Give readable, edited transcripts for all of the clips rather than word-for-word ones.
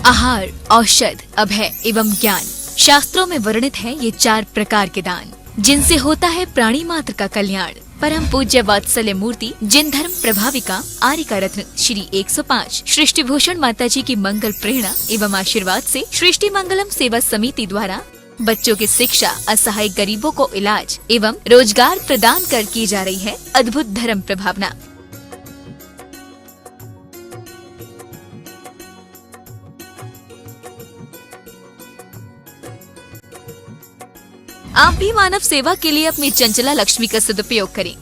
आहार, औषध, अभय एवं ज्ञान। शास्त्रों में वर्णित है ये 4 प्रकार के दान, जिनसे होता है प्राणी मात्र का कल्याण। परम पूज्य वात्सल्य मूर्ति जिन धर्म प्रभाविका आर्यिका रत्न श्री 105 सृष्टि भूषण माता जी की मंगल प्रेरणा एवं आशीर्वाद से सृष्टि मंगलम सेवा समिति द्वारा बच्चों की शिक्षा, असहाय गरीबों को इलाज एवं रोजगार प्रदान कर की जा रही है अद्भुत धर्म प्रभावना। आप भी मानव सेवा के लिए अपनी चंचला लक्ष्मी का सदुपयोग करें।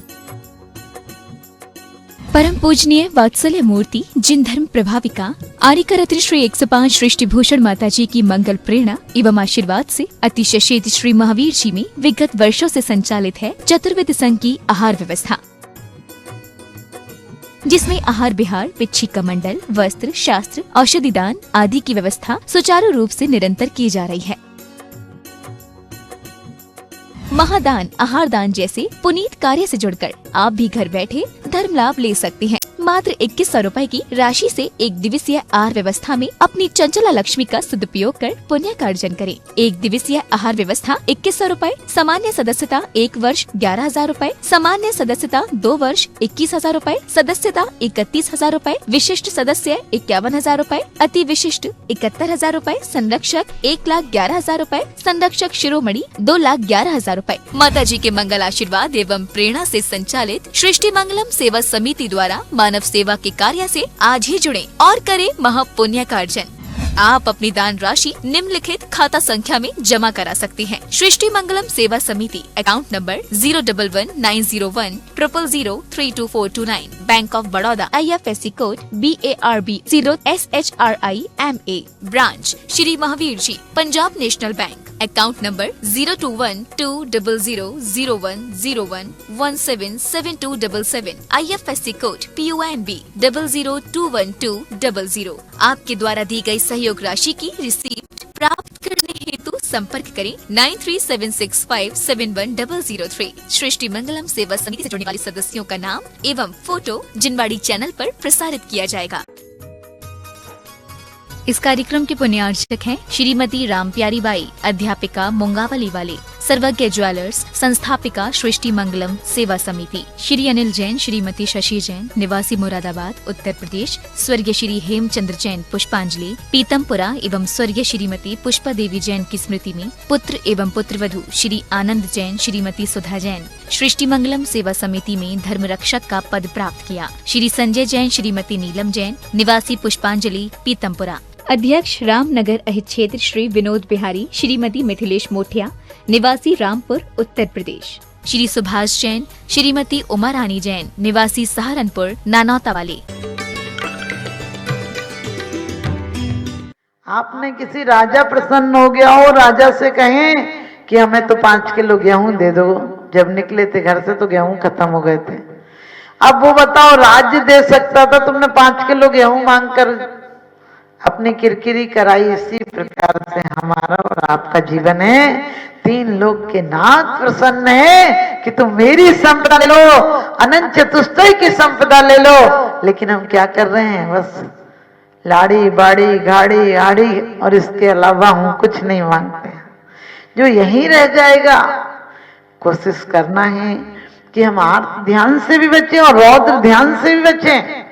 परम पूजनीय वात्सल्य मूर्ति जिन धर्म प्रभाविका आर्यिका रत्न श्री 105 सृष्टि भूषण माता जी की मंगल प्रेरणा एवं आशीर्वाद से अतिशय शेत श्री महावीर जी में विगत वर्षों से संचालित है चतुर्विध संघ की आहार व्यवस्था, जिसमें आहार विहार, पिच्छी का मंडल, वस्त्र, शास्त्र, औषधि दान आदि की व्यवस्था सुचारू रूप से निरंतर की जा रही है। महादान, आहार दान जैसे पुनीत कार्य से जुड़कर आप भी घर बैठे धर्म लाभ ले सकते हैं। मात्र 2100 रुपए की राशि से 1 दिवसीय आहार व्यवस्था में अपनी चंचला लक्ष्मी का सदुपयोग कर पुण्य का अर्जन करें। 1 दिवसीय आहार व्यवस्था 2100 रुपए, सामान्य सदस्यता 1 वर्ष 11,000 रुपए, सामान्य सदस्यता 2 वर्ष 21,000 रुपए, सदस्यता 31,000 रुपए, विशिष्ट सदस्य 51,000 रुपए, अति विशिष्ट 71,000 रुपए, संरक्षक 1,11,000 रुपए, संरक्षक शिरोमणि 2,11,000 रुपए। माता जी के मंगल आशीर्वाद एवं प्रेरणा से संचालित सृष्टि मंगलम सेवा समिति द्वारा मानव सेवा के कार्य से आज ही जुड़ें और करें महापुण्य का अर्जन। आप अपनी दान राशि निम्नलिखित खाता संख्या में जमा करा सकते हैं। सृष्टि Mangalam Seva Samiti, account number 0119010032429, bank of Baroda, IFSC code BARB 0SHRIMA, branch Shri Mahavir ji, Punjab national bank, account number 0212000101177277, IFSC code PONB 0021200। आपके द्वारा दी गई सहयोग राशि की रिसीप्ट प्राप्त करने हेतु संपर्क करें 9376571003। सृष्टि मंगलम सेवा समिति से जुड़ने वाले सदस्यों का नाम एवं फोटो जिनवाड़ी चैनल पर प्रसारित किया जाएगा। इस कार्यक्रम के पुण्यार्चक हैं श्रीमती रामप्यारी बाई, अध्यापिका मुंगावली वाले, सर्वज्ञ ज्वेलर्स, संस्थापिका सृष्टि मंगलम सेवा समिति, श्री अनिल जैन, श्रीमती शशि जैन, निवासी मुरादाबाद उत्तर प्रदेश, स्वर्गीय श्री हेमचंद्र जैन पुष्पांजलि पीतमपुरा एवं स्वर्गीय श्रीमती पुष्पा देवी जैन की स्मृति में पुत्र एवं पुत्रवधू श्री आनंद जैन, श्रीमती सुधा जैन सृष्टि मंगलम सेवा समिति में धर्म रक्षक का पद प्राप्त किया। श्री संजय जैन, श्रीमती नीलम जैन, निवासी पुष्पांजलि पीतमपुरा। अध्यक्ष रामनगर अहित क्षेत्र श्री विनोद बिहारी, श्रीमती मिथिलेश मोठिया, निवासी रामपुर उत्तर प्रदेश। श्री सुभाष जैन, श्रीमती उमा रानी जैन, निवासी सहारनपुर नानौता वाले। आपने किसी राजा प्रसन्न हो गया हो, राजा से कहें कि हमें तो 5 किलो गेहूं दे दो। जब निकले थे घर से तो गेहूं खत्म हो गए थे। अब वो बताओ, राज्य दे सकता था, तुमने 5 किलो गेहूं मांगकर अपनी किरकिरी कराई। इसी प्रकार से हमारा और आपका जीवन है। 3 लोग के नाथ प्रसन्न है कि तुम मेरी संपदा ले लो, अनंत चतुष्टय की संपदा ले लो। लेकिन हम क्या कर रहे हैं? बस लाड़ी बाड़ी गाड़ी आड़ी और इसके अलावा हम कुछ नहीं मांगते। जो यहीं रह जाएगा। कोशिश करना है कि हम आर्त ध्यान से भी बचें और रौद्र ध्यान से भी बचें।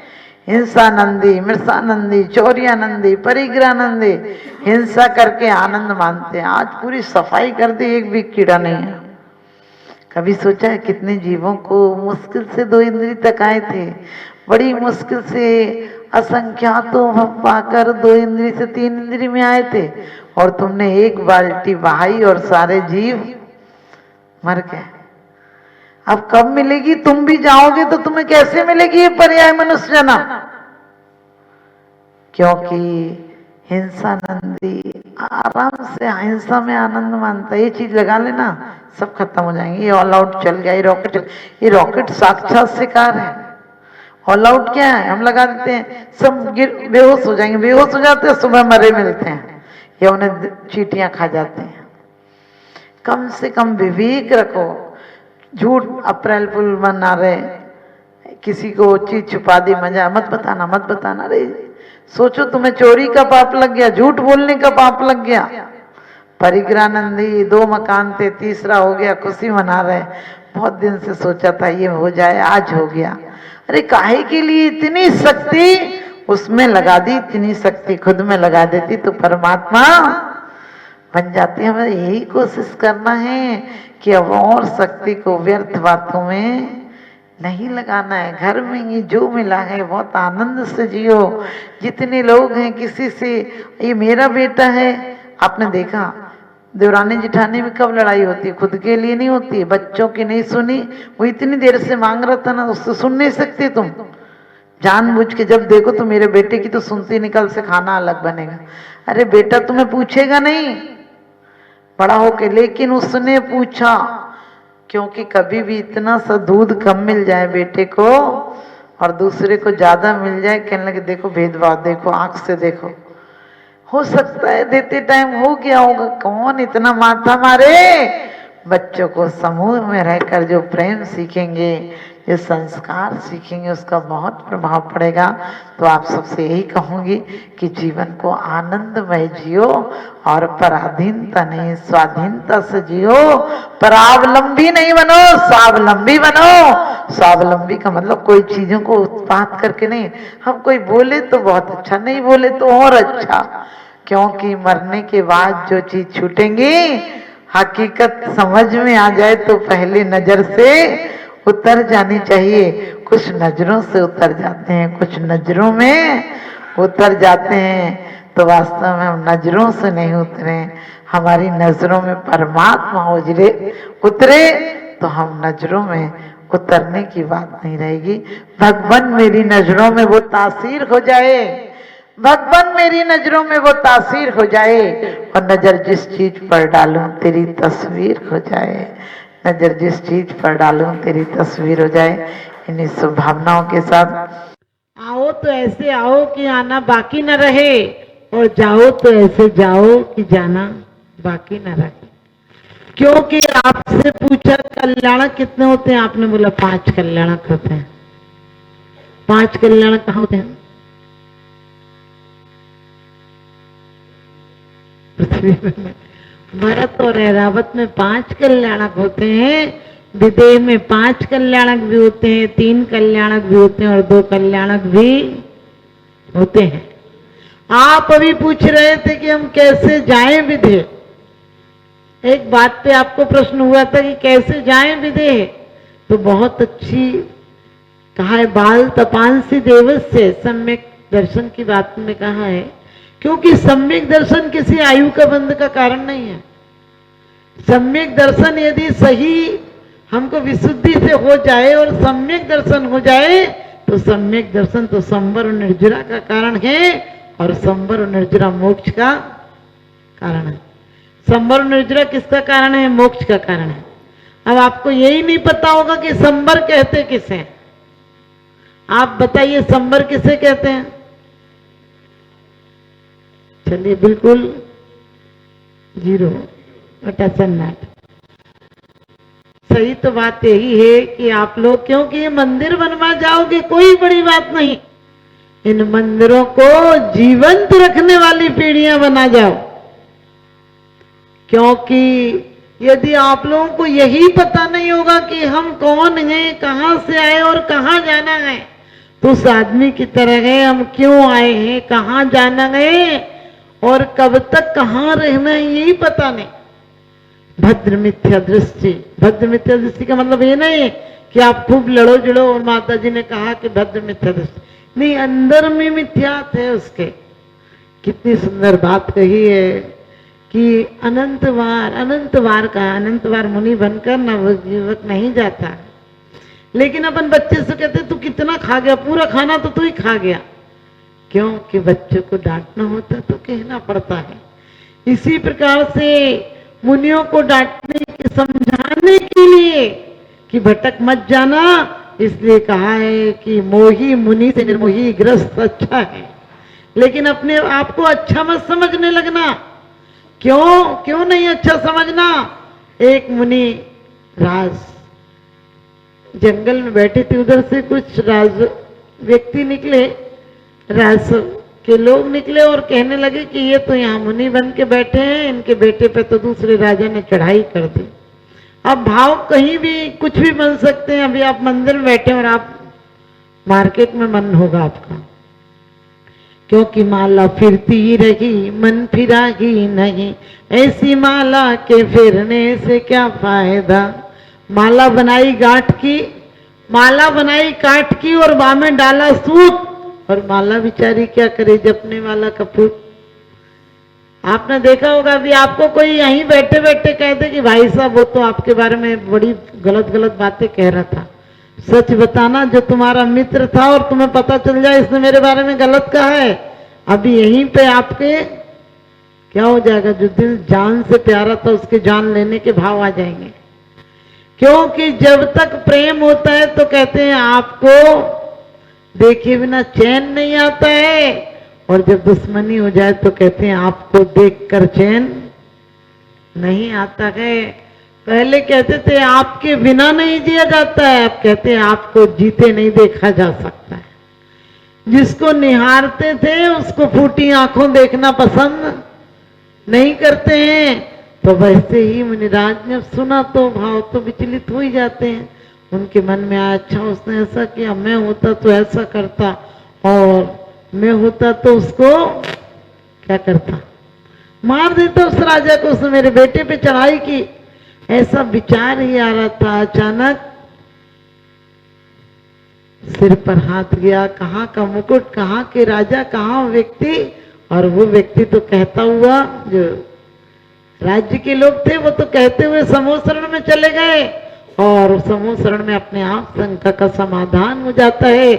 हिंसानंदी, मृषानंदी, चौर्यानंदी, परिग्रहानंदी, हिंसा करके आनंद मानते हैं। आज पूरी सफाई कर दी, एक भी कीड़ा नहीं है। कभी सोचा है कितने जीवों को मुश्किल से 2 इंद्री तक आए थे, बड़ी मुश्किल से असंख्यातों पाकर 2 इंद्री से 3 इंद्री में आए थे, और तुमने 1 बाल्टी बहाई और सारे जीव मर गए। अब कब मिलेगी? तुम भी जाओगे तो तुम्हें कैसे मिलेगी ये पर्याय मनुष्य जन्म? क्योंकि हिंसानंदी आराम से हिंसा में आनंद मानता है। ये चीज लगा लेना, सब खत्म हो जाएंगे। ये ऑल आउट चल गया, ये रॉकेट साक्षात शिकार है। ऑल आउट क्या है? हम लगा देते हैं, सब बेहोश हो जाएंगे, बेहोश हो जाते हैं, सुबह मरे मिलते हैं या उन्हें चींटियां खा जाते हैं। कम से कम विवेक रखो। झूठ, अप्रैल फूल मना रहे, किसी को चीज छुपा दी, मजा मत बताना रे, सोचो तुम्हें चोरी का पाप लग गया, झूठ बोलने का पाप लग गया। परिग्रानंदी 2 मकान थे, तीसरा हो गया, खुशी मना रहे। बहुत दिन से सोचा था ये हो जाए, आज हो गया। अरे काहे के लिए इतनी शक्ति उसमें लगा दी, इतनी शक्ति खुद में लगा देती तो परमात्मा बन जाती। हमें यही कोशिश करना है कि अब और शक्ति को व्यर्थ बातों में नहीं लगाना है। घर में ये जो मिला है बहुत आनंद से जियो। जितने लोग हैं किसी से ये मेरा बेटा है, आपने देखा देवरानी जिठानी में कब लड़ाई होती है? खुद के लिए नहीं होती है, बच्चों की नहीं सुनी, वो इतनी देर से मांग रहा था ना, उससे सुन नहीं सकते तुम। जानबूझ के जब देखो तो मेरे बेटे की तो सुनती निकल से खाना अलग बनेगा। अरे बेटा तुम्हें पूछेगा नहीं बड़ा होके, लेकिन उसने पूछा, क्योंकि कभी भी इतना सा दूध कम मिल जाए बेटे को और दूसरे को ज्यादा मिल जाए, कहने लगे देखो भेदभाव, देखो आंख से देखो। हो सकता है देते टाइम हो गया होगा, कौन इतना माथा मारे। बच्चों को समूह में रहकर जो प्रेम सीखेंगे, जो संस्कार सीखेंगे, उसका बहुत प्रभाव पड़ेगा। तो आप सबसे यही कहूंगी कि जीवन को आनंदमय जियो और पराधीनता नहीं, स्वाधीनता से जियो। परावलंबी नहीं बनो, स्वावलंबी बनो। स्वावलंबी का मतलब कोई चीजों को उत्पात करके नहीं। हम कोई बोले तो बहुत अच्छा, नहीं बोले तो और अच्छा, क्योंकि मरने के बाद जो चीज छूटेंगी, हकीकत समझ में आ जाए तो पहली नजर से उतर जानी चाहिए। कुछ नजरों से उतर जाते हैं, कुछ नजरों में उतर जाते हैं। तो वास्तव में हम नजरों से नहीं उतरे, हमारी नजरों में परमात्मा उतरे तो हम नजरों में उतरने की बात नहीं रहेगी। भगवान मेरी नजरों में वो तासीर हो जाए, भगवान मेरी नजरों में वो तासीर हो जाए, और नजर जिस चीज पर डालूं तेरी तस्वीर हो जाए। नजर जिस चीज पर डालूं तेरी तस्वीर हो जाए। इन्हीं शुभभावनाओं के साथ आओ तो ऐसे आओ कि आना बाकी न रहे, और जाओ तो ऐसे जाओ कि जाना बाकी न रहे। क्योंकि आपसे पूछा कल्याणक कितने होते हैं, आपने बोला 5 कल्याणक होते हैं। 5 कल्याणक कहाँ होते हैं? पृथ्वी में। भरत और ऐरावत में 5 कल्याणक होते हैं। विदेह में 5 कल्याणक भी होते हैं, 3 कल्याणक भी होते हैं और 2 कल्याणक भी होते हैं। आप अभी पूछ रहे थे कि हम कैसे जाएं विदेह। एक बात पे आपको प्रश्न हुआ था कि कैसे जाएं विदेह, तो बहुत अच्छी कहा है, बाल तपांसी देवस्य सम्यक दर्शन की बात में कहा है। क्योंकि सम्यक दर्शन किसी आयु का बंध का कारण नहीं है। सम्यक दर्शन यदि सही हमको विशुद्धि से हो जाए और सम्यक दर्शन हो जाए, तो सम्यक दर्शन तो संवर और निर्जरा का कारण है, और संवर और निर्जरा मोक्ष का कारण है। संवर और निर्जरा किसका कारण है? मोक्ष का कारण है। अब आपको यही नहीं पता होगा कि संवर कहते किसे। आप बताइए संवर किसे कहते हैं? चलिए बिल्कुल 0 बटा सन्नाट। सही तो बात यही है कि आप लोग, क्योंकि ये मंदिर बनवा जाओगे कोई बड़ी बात नहीं, इन मंदिरों को जीवंत रखने वाली पीढ़ियां बना जाओ। क्योंकि यदि आप लोगों को यही पता नहीं होगा कि हम कौन हैं, कहां से आए और कहां जाना है, तो उस आदमी की तरह है हम क्यों आए हैं, कहां जाना है और कब तक कहां रहना है, यही पता नहीं। भद्र मिथ्या दृष्टि, भद्र मिथ्या दृष्टि का मतलब ये नहीं है कि आप खूब लड़ो जड़ो, और माता जी ने कहा कि भद्र मिथ्या दृष्टि नहीं, अंदर में मिथ्यात है उसके। कितनी सुंदर बात कही है कि अनंतवार का अनंतवार मुनि बनकर नवयुवक नहीं जाता। लेकिन अपन बच्चे से कहते तू कितना खा गया, पूरा खाना तो तू ही खा गया। क्योंकि बच्चों को डांटना होता तो कहना पड़ता है। इसी प्रकार से मुनियों को डांटने के, समझाने के लिए कि भटक मत जाना, इसलिए कहा है कि मोही मुनि से निर्मोही ग्रस्त अच्छा है। लेकिन अपने आप को अच्छा मत समझने लगना। क्यों नहीं अच्छा समझना? एक मुनि राज जंगल में बैठे थे, उधर से कुछ राज व्यक्ति निकले, राज के लोग निकले और कहने लगे कि ये तो यहाँ मुनि बन के बैठे हैं, इनके बेटे पे तो दूसरे राजा ने चढ़ाई कर दी। अब भाव कहीं भी कुछ भी बन सकते हैं। अभी आप मंदिर में बैठे और आप मार्केट में मन होगा आपका, क्योंकि माला फिरती ही रही मन फिरा ही नहीं, ऐसी माला के फिरने से क्या फायदा। माला बनाई गांठ की, माला बनाई काठ की और बाह में डाला सूत, और माला बेचारी क्या करे जपने वाला कपूर। आपने देखा होगा, अभी आपको कोई यहीं बैठे बैठे कहते कि भाई साहब वो तो आपके बारे में बड़ी गलत गलत बातें कह रहा था, सच बताना जो तुम्हारा मित्र था और तुम्हें पता चल जाए इसने मेरे बारे में गलत कहा है, अभी यहीं पे आपके क्या हो जाएगा। जो दिल जान से प्यारा था उसके जान लेने के भाव आ जाएंगे। क्योंकि जब तक प्रेम होता है तो कहते हैं आपको देखे बिना चैन नहीं आता है, और जब दुश्मनी हो जाए तो कहते हैं आपको देखकर चैन नहीं आता है। पहले कहते थे आपके बिना नहीं जिया जाता है, अब कहते हैं आपको जीते नहीं देखा जा सकता है। जिसको निहारते थे उसको फूटी आंखों देखना पसंद नहीं करते हैं। तो वैसे ही मुनिराज ने सुना तो भाव तो विचलित हो ही जाते हैं। उनके मन में आया अच्छा उसने ऐसा किया, मैं होता तो ऐसा करता, और मैं होता तो उसको क्या करता, मार देता उस राजा को, उसने मेरे बेटे पे चढ़ाई की। ऐसा विचार ही आ रहा था, अचानक सिर पर हाथ गया। कहाँ का मुकुट, कहाँ के राजा, कहाँ व्यक्ति, और वो व्यक्ति तो कहता हुआ, जो राज्य के लोग थे वो तो कहते हुए समूह शरण में चले गए, और समूह शरण में अपने आप शंका का समाधान हो जाता है।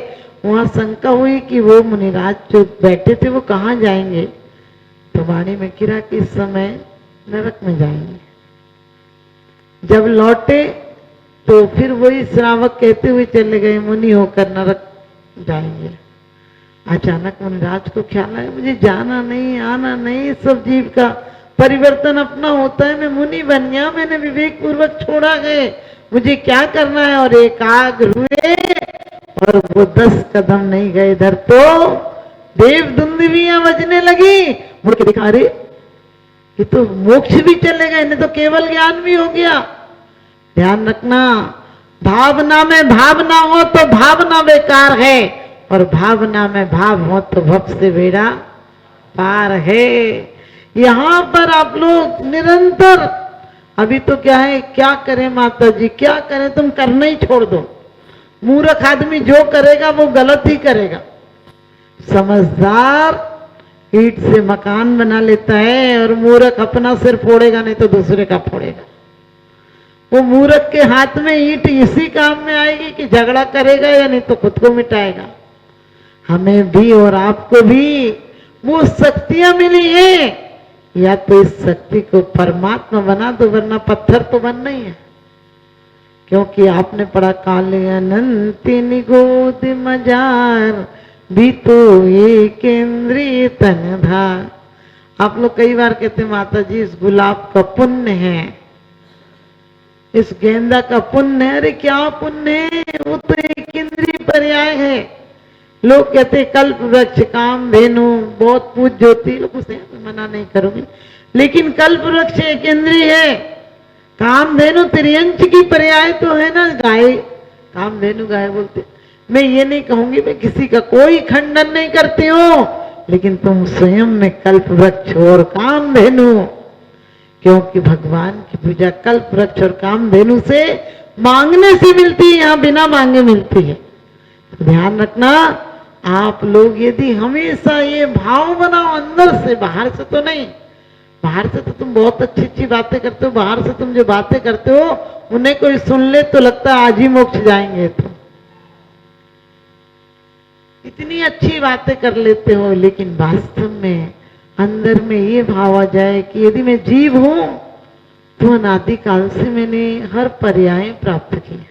वहां शंका हुई कि वो मुनिराज जो बैठे थे वो कहाँ जाएंगे, तो वाणी में गिरा कि इस समय नरक में जाएंगे। जब लौटे तो फिर वही श्रावक कहते हुए चले गए मुनि होकर नरक जाएंगे। अचानक मुनिराज को ख्याल आया मुझे जाना नहीं, आना नहीं, सब जीव का परिवर्तन अपना होता है। मैं मुनि बन गया, मैंने विवेक पूर्वक छोड़ा है, मुझे क्या करना है। और एकाग्र हुए और वो 10 कदम नहीं गए इधर तो देव दुंदुभियां बजने लगी। मुड़ के देखा अरे ये तो मोक्ष भी चले गए, नहीं तो केवल ज्ञान भी हो गया। ध्यान रखना, भावना में भावना हो तो भावना बेकार है, और भावना में भाव हो तो भव से बेड़ा पार है। यहां पर आप लोग निरंतर, अभी तो क्या है, क्या करें माता जी क्या करें, तुम करना ही छोड़ दो। मूर्ख आदमी जो करेगा वो गलत ही करेगा। समझदार ईंट से मकान बना लेता है, और मूर्ख अपना सिर फोड़ेगा नहीं तो दूसरे का फोड़ेगा। वो मूर्ख के हाथ में ईंट इसी काम में आएगी कि झगड़ा करेगा या नहीं तो खुद को मिटाएगा। हमें भी और आपको भी वो शक्तियां मिली है, या तो इस शक्ति को परमात्मा बना दो, वरना पत्थर तो बनना ही है। क्योंकि आपने पढ़ा काले अनंतिनी गोद मजार भी तो ये केंद्रीय तन धार। आप लोग कई बार कहते हैं माता जी इस गुलाब का पुण्य है, इस गेंदा का पुण्य है। अरे क्या पुण्य है, वो तो एक इंद्रिय पर्याय है। लोग कहते कल्प वृक्ष काम धेनु बहुत पूज्य होती, लोग उसे मना नहीं करूंगी, लेकिन कल्प वृक्ष एक इंद्रिय है। कामधेनु त्रियंच की पर्याय तो है ना गाय, कामधेनु गाय बोलते। मैं ये नहीं कहूंगी, मैं किसी का कोई खंडन नहीं करती हूँ, लेकिन तुम स्वयं में कल्प वृक्ष और कामधेनु, क्योंकि भगवान की पूजा कल्प वृक्ष और कामधेनु से मांगने से मिलती है, यहाँ बिना मांगे मिलती है। तो ध्यान रखना, आप लोग यदि हमेशा ये भाव बनाओ अंदर से, बाहर से तो नहीं। बाहर से तो तुम बहुत अच्छी अच्छी बातें करते हो, बाहर से तुम जो बातें करते हो उन्हें कोई सुन ले तो लगता है आज ही मोक्ष जाएंगे। तो इतनी अच्छी बातें कर लेते हो, लेकिन वास्तव में अंदर में ये भाव आ जाए कि यदि मैं जीव हूं तो अनादिकाल से मैंने हर पर्याय प्राप्त किए।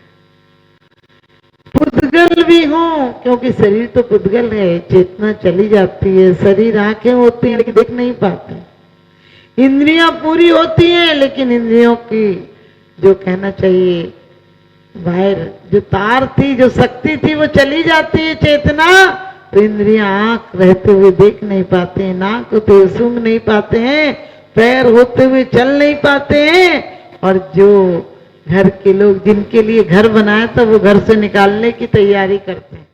पुद्गल भी हूं, क्योंकि शरीर तो पुद्गल है, चेतना चली जाती है, शरीर आंखें होती हैं लेकिन देख नहीं पाते, इंद्रियां पूरी होती हैं लेकिन इंद्रियों की जो कहना चाहिए वायर, जो तार थी, जो शक्ति थी वो चली जाती है, चेतना तो इंद्रियां आंख रहते हुए देख नहीं पाते हैं, नाक होते हुए सूंघ नहीं पाते हैं, पैर होते हुए चल नहीं पाते हैं। और जो घर के लोग जिनके लिए घर बनाया था वो घर से निकालने की तैयारी करते हैं।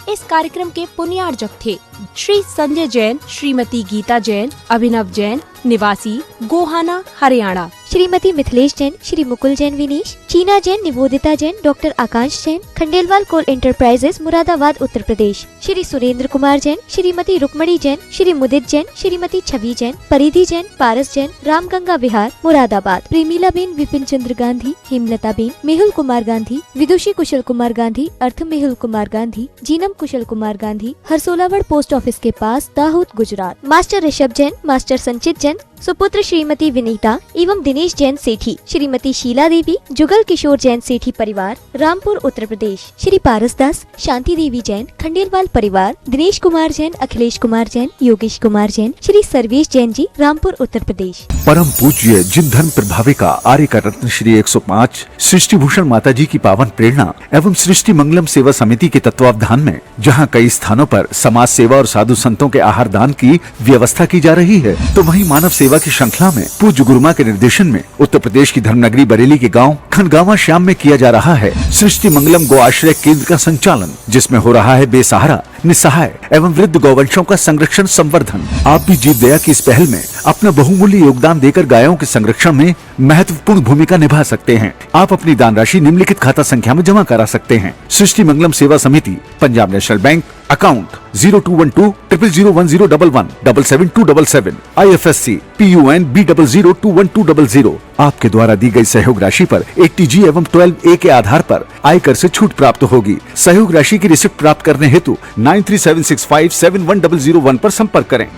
इस कार्यक्रम के पुण्यार्जक थे श्री संजय जैन, श्रीमती गीता जैन, अभिनव जैन, निवासी गोहाना, हरियाणा, श्रीमती मिथिलेश जैन, श्री मुकुल जैन विनीश, चीना जैन, निवोदिता जैन, डॉक्टर आकांश जैन, खंडेलवाल कोल एंटरप्राइजेस, मुरादाबाद, उत्तर प्रदेश, श्री सुरेंद्र कुमार जैन, श्रीमती रुक्मणी जैन, श्री मुदित जैन, श्रीमती छवि जैन, परिधि जैन, पारस जैन, रामगंगा विहार, मुरादाबाद, प्रेमीला बेन, विपिन चंद्र गांधी, हेमलता बेन, मेहुल कुमार गांधी, विदुषी कुशल कुमार गांधी, अर्थ मेहुल कुमार गांधी, जीनम कुशल कुमार गांधी, हरसोलावड़ पोस्ट ऑफिस के पास, दाहोद, गुजरात, मास्टर ऋषभ जैन, मास्टर संचित जैन, सुपुत्र श्रीमती विनीता एवं दिनेश जैन सेठी, श्रीमती शीला देवी, जुगल किशोर जैन सेठी परिवार, रामपुर, उत्तर प्रदेश, श्री पारस दास, शांति देवी जैन, खंडेलवाल परिवार, दिनेश कुमार जैन, अखिलेश कुमार जैन, योगेश कुमार जैन, श्री सर्वेश जैन जी, रामपुर, उत्तर प्रदेश। परम पूज्य जिन धर्म प्रभाविका आर्य का रत्न श्री 105 सृष्टि भूषण माता जी की पावन प्रेरणा एवं सृष्टि मंगलम सेवा समिति के तत्वावधान में जहां कई स्थानों पर समाज सेवा और साधु संतों के आहार दान की व्यवस्था की जा रही है, तो वहीं मानव सेवा की श्रृंखला में पूज्य गुरुमा के निर्देशन में उत्तर प्रदेश की धर्मनगरी बरेली के गांव खनगावा श्याम में किया जा रहा है सृष्टि मंगलम गो आश्रय केंद्र का संचालन, जिसमें हो रहा है बेसहारा, निस्सहाय एवं वृद्ध गौवंशों का संरक्षण संवर्धन। आप भी जीव दया की इस पहल में अपना बहुमूल्य योगदान देकर गायों के संरक्षण में महत्वपूर्ण भूमिका निभा सकते हैं। आप अपनी दान राशि निम्नलिखित खाता संख्या में जमा करा सकते हैं। सृष्टि मंगलम सेवा समिति, Punjab national bank, account 0212 001011 77277, IFSC PUN B002120। आपके द्वारा दी गई सहयोग राशि पर 80G एवं 12A के आधार पर आयकर से छूट प्राप्त होगी। सहयोग राशि की रिसिप्ट प्राप्त करने हेतु 9376571001 पर संपर्क करें।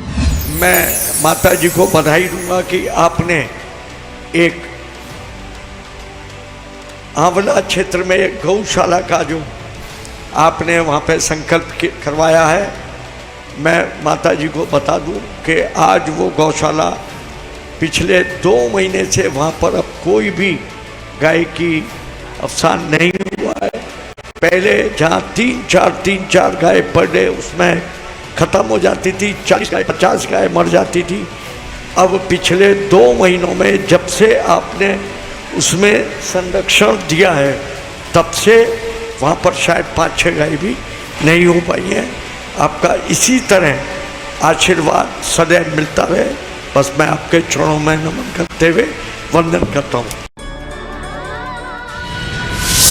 मैं माता जी को बधाई दूंगा कि आपने एक आंवला क्षेत्र में एक गौशाला का जो आपने वहाँ पे संकल्प करवाया है, मैं माता जी को बता दूं कि आज वो गौशाला पिछले 2 महीने से वहाँ पर अब कोई भी गाय की अवसान नहीं हुआ है। पहले जहाँ 3-4 गाय पर डे उसमें ख़त्म हो जाती थी, 40 गाय 50 गाय मर जाती थी। अब पिछले 2 महीनों में जब से आपने उसमें संरक्षण दिया है तब से वहाँ पर शायद 5-6 गाय भी नहीं हो पाई हैं। आपका इसी तरह आशीर्वाद सदैव मिलता रहे, बस मैं आपके चरणों में नमन करते हुए वंदन करता हूँ।